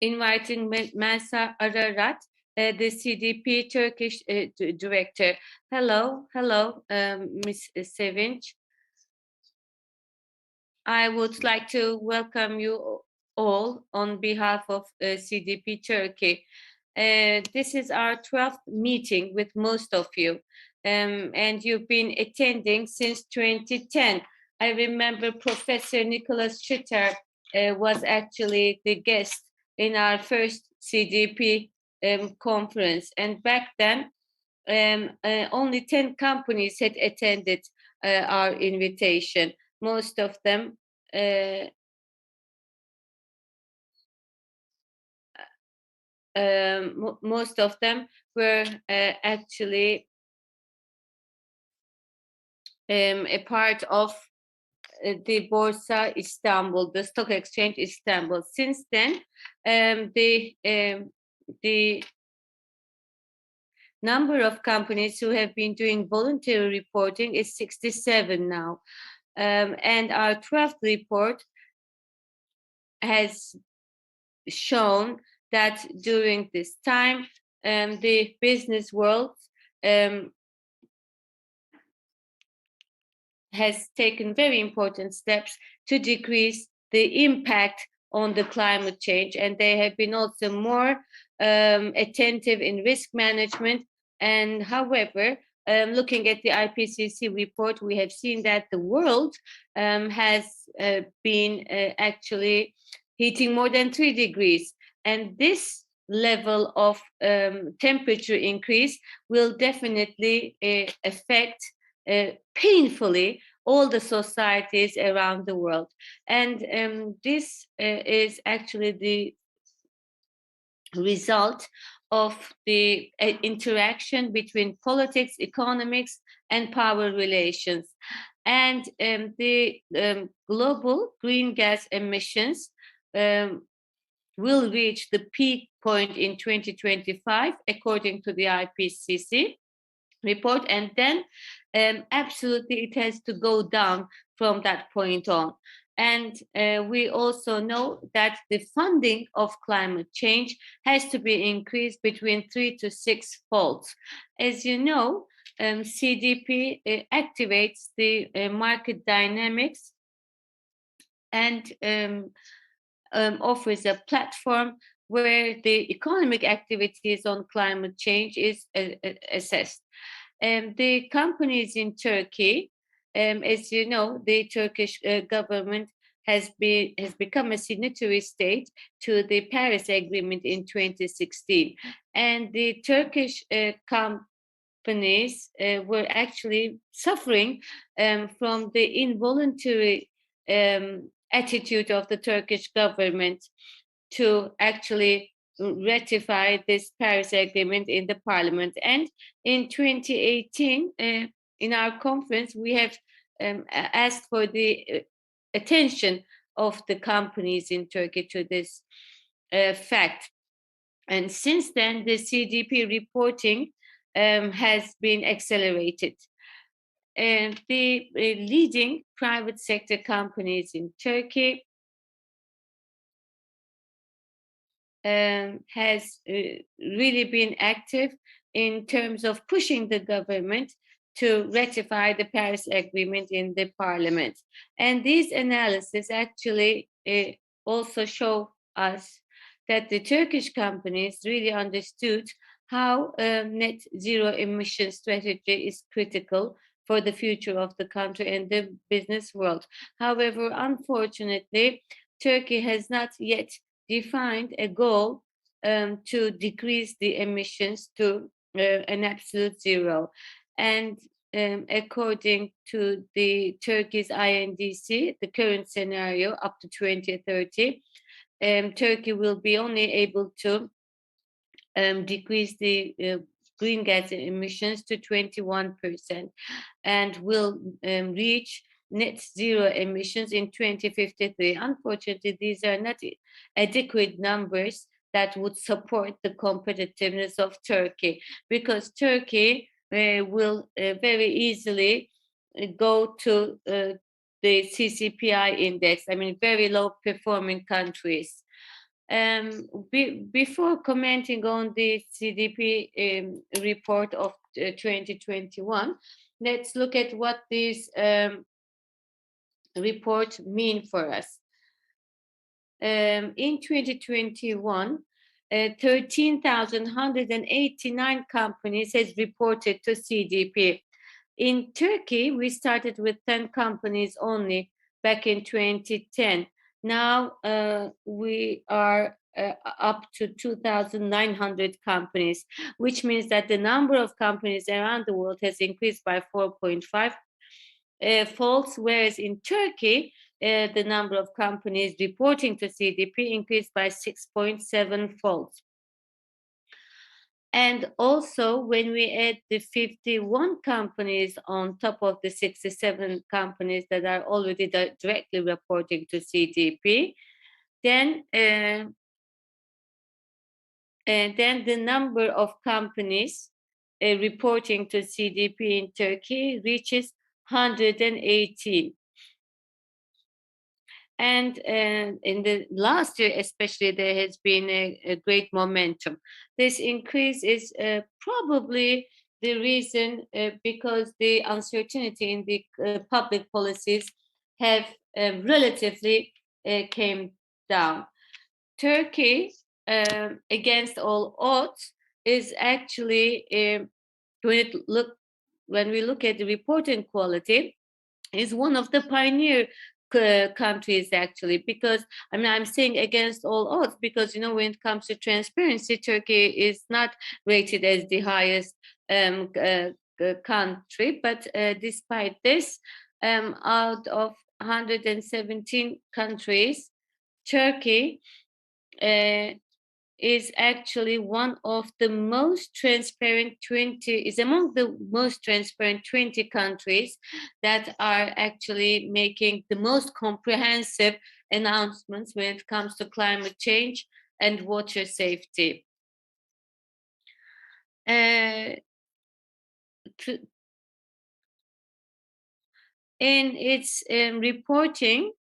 inviting Melsa Ararat, the CDP Turkish director. Hello, Ms. Sevinç. I would like to welcome you all on behalf of CDP Turkey. This is our 12th meeting with most of you, and you've been attending since 2010. I remember Professor Nicholas Schütter was actually the guest in our first CDP conference, and back then only 10 companies had attended our invitation. Most of them were actually a part of the Borsa Istanbul, the Stock Exchange Istanbul. Since then, the number of companies who have been doing voluntary reporting is 67 now. And our 12th report has shown that during this time, the business world has taken very important steps to decrease the impact on the climate change, and they have been also more attentive in risk management. And however, looking at the IPCC report, we have seen that the world has been actually heating more than 3 degrees. And this level of temperature increase will definitely affect painfully all the societies around the world. And this is actually the result of the interaction between politics, economics, and power relations. And the global green gas emissions will reach the peak point in 2025, according to the IPCC report, and then absolutely it has to go down from that point on. And we also know that the funding of climate change has to be increased between 3 to 6 folds. As you know, CDP activates the market dynamics and offers a platform where the economic activities on climate change is assessed. The companies in Turkey, as you know, the Turkish government has become a signatory state to the Paris Agreement in 2016, and the Turkish companies were actually suffering from the involuntary attitude of the Turkish government to actually ratify this Paris Agreement in the parliament. And in 2018, in our conference, we have asked for the attention of the companies in Turkey to this fact. And since then, the CDP reporting has been accelerated. And the leading private sector companies in Turkey has really been active in terms of pushing the government to ratify the Paris Agreement in the parliament. And these analyses actually also show us that the Turkish companies really understood how net zero emission strategy is critical for the future of the country and the business world. However, unfortunately, Turkey has not yet defined a goal to decrease the emissions to an absolute zero. And according to the Turkey's INDC, the current scenario up to 2030, Turkey will be only able to decrease the green gas emissions to 21% and will reach net zero emissions in 2053. Unfortunately, these are not adequate numbers that would support the competitiveness of Turkey, because Turkey will very easily go to the CCPI index, I mean, very low performing countries. Before commenting on the CDP report of 2021, let's look at what this report mean for us. In 2021, 13,189 companies has reported to CDP. In Turkey, we started with 10 companies only back in 2010. Now we are up to 2,900 companies, which means that the number of companies around the world has increased by 4.5 folds, whereas in Turkey, the number of companies reporting to CDP increased by 6.7 folds. And also, when we add the 51 companies on top of the 67 companies that are already directly reporting to CDP, then the number of companies reporting to CDP in Turkey reaches 118. And in the last year, especially, there has been a great momentum. This increase is probably the reason because the uncertainty in the public policies have relatively came down. Turkey, against all odds, is actually when we look at the reporting quality, is one of the pioneer countries, actually, because I'm saying against all odds because when it comes to transparency, Turkey is not rated as the highest country, but despite this, out of 117 countries, Turkey is actually one of the most transparent 20, is among the most transparent 20 countries that are actually making the most comprehensive announcements when it comes to climate change and water safety. In its reporting,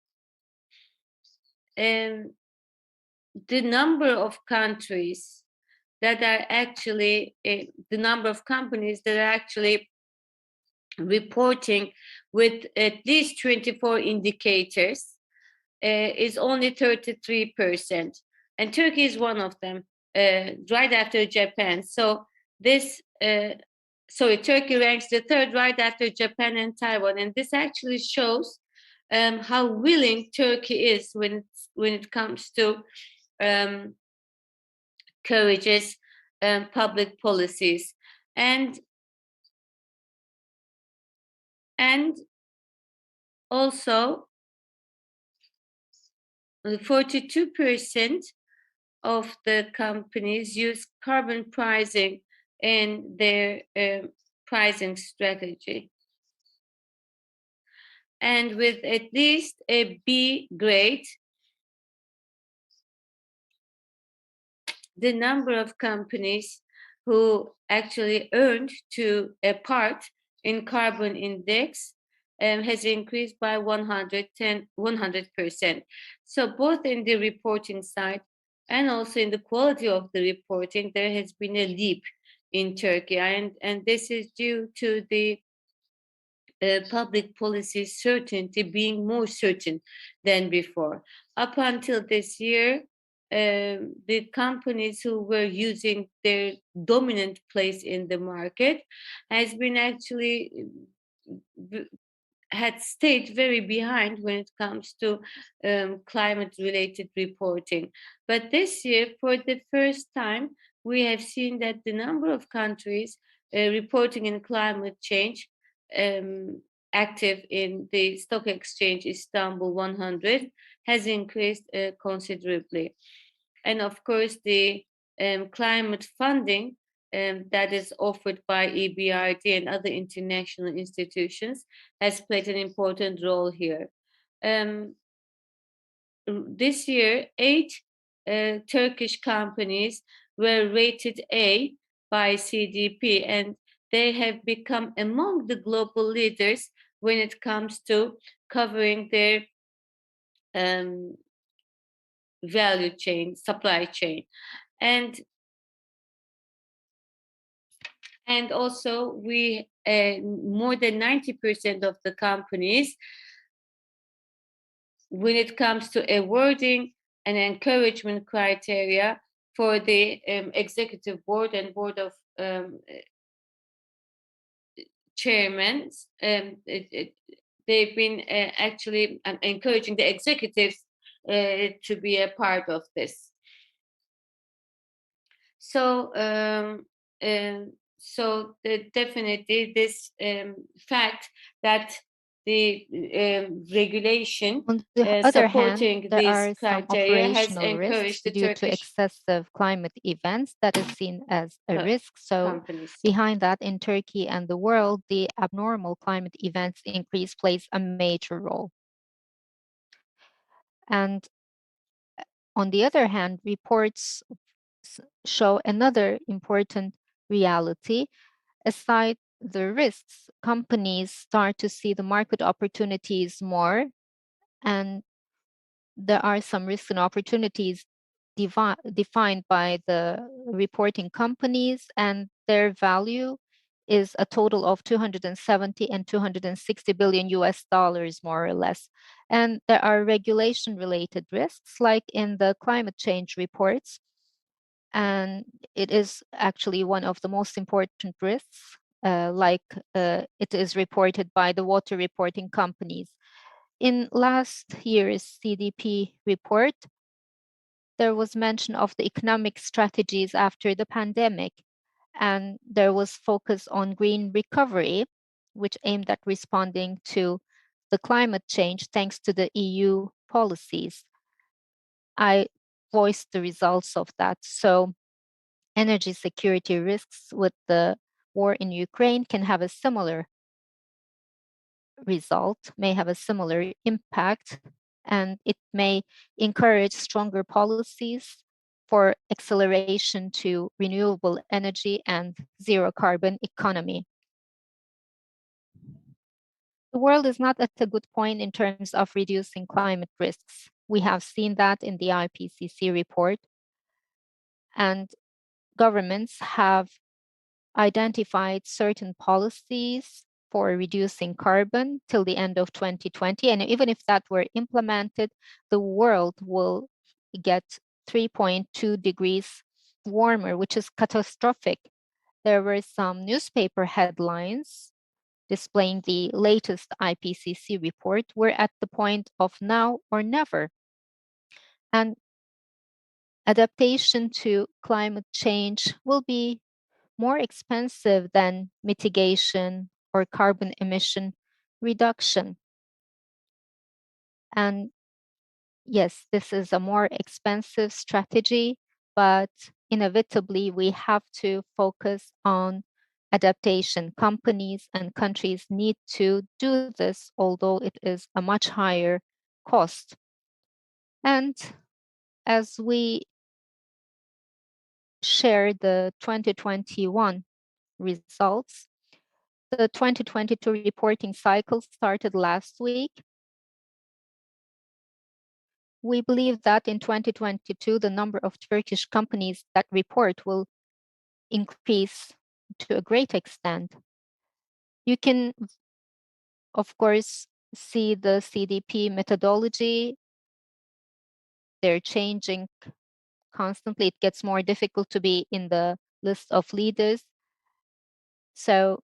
the number of countries that are actually, the number of companies that are actually reporting with at least 24 indicators is only 33%. And Turkey is one of them, right after Japan. So Turkey ranks the third right after Japan and Taiwan. And this actually shows how willing Turkey is when it comes to encourages public policies, and also 42% of the companies use carbon pricing in their pricing strategy. And with at least a B grade, the number of companies who actually earned to a part in carbon index has increased by 100%. So both in the reporting side and also in the quality of the reporting, there has been a leap in Turkey. And this is due to the public policy certainty being more certain than before. Up until this year, the companies who were using their dominant place in the market has been actually had stayed very behind when it comes to climate related reporting. But this year, for the first time, we have seen that the number of countries reporting in climate change active in the stock exchange Istanbul 100 has increased considerably. And of course, the climate funding that is offered by EBRD and other international institutions has played an important role here. This year, 8 Turkish companies were rated A by CDP, and they have become among the global leaders when it comes to covering their value chain, supply chain. And also we more than 90% of the companies, when it comes to awarding and encouragement criteria for the executive board and board of chairmen, they've been actually encouraging the executives to be a part of this. So definitely this fact that the regulation On the other hand, supporting there these are some criteria has operational risks encouraged the due to Turkish excessive climate events that is seen as a risk. So companies. behind that, in Turkey and the world, the abnormal climate events increase plays a major role. And on the other hand, reports show another important reality. Aside the risks, companies start to see the market opportunities more, and there are some risks and opportunities defined by the reporting companies, and their value is a total of 270 and 260 billion US dollars, more or less. And there are regulation related risks, like in the climate change reports. And it is actually one of the most important risks, it is reported by the water reporting companies. In last year's CDP report, there was mention of the economic strategies after the pandemic, and there was focus on green recovery, which aimed at responding to the climate change thanks to the EU policies. I voiced the results of that. So energy security risks with the war in Ukraine can have a similar result, may have a similar impact, and it may encourage stronger policies for acceleration to renewable energy and zero carbon economy. The world is not at a good point in terms of reducing climate risks. We have seen that in the IPCC report, and governments have identified certain policies for reducing carbon till the end of 2020. And even if that were implemented, the world will get 3.2 degrees warmer, which is catastrophic. There were some newspaper headlines displaying the latest IPCC report. We're at the point of now or never. And adaptation to climate change will be more expensive than mitigation or carbon emission reduction. And yes, this is a more expensive strategy, but inevitably we have to focus on adaptation. Companies and countries need to do this, although it is a much higher cost. And as we share the 2021 results, the 2022 reporting cycle started last week. We believe that in 2022, the number of Turkish companies that report will increase to a great extent. You can, of course, see the CDP methodology. They're changing constantly. It gets more difficult to be in the list of leaders. So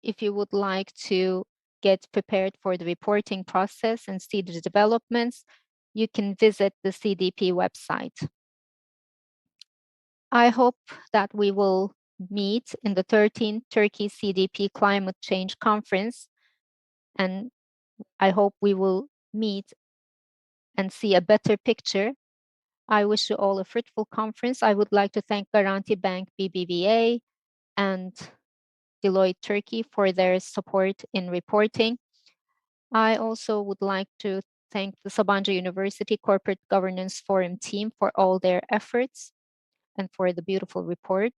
if you would like to get prepared for the reporting process and see the developments, you can visit the CDP website. I hope that we will meet in the 13th Turkey CDP Climate Change Conference, and I hope we will meet and see a better picture. I wish you all a fruitful conference. I would like to thank Garanti Bank BBVA and Deloitte Turkey for their support in reporting. I also would like to thank the Sabancı University Corporate Governance Forum team for all their efforts and for the beautiful report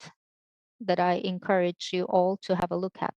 that I encourage you all to have a look at.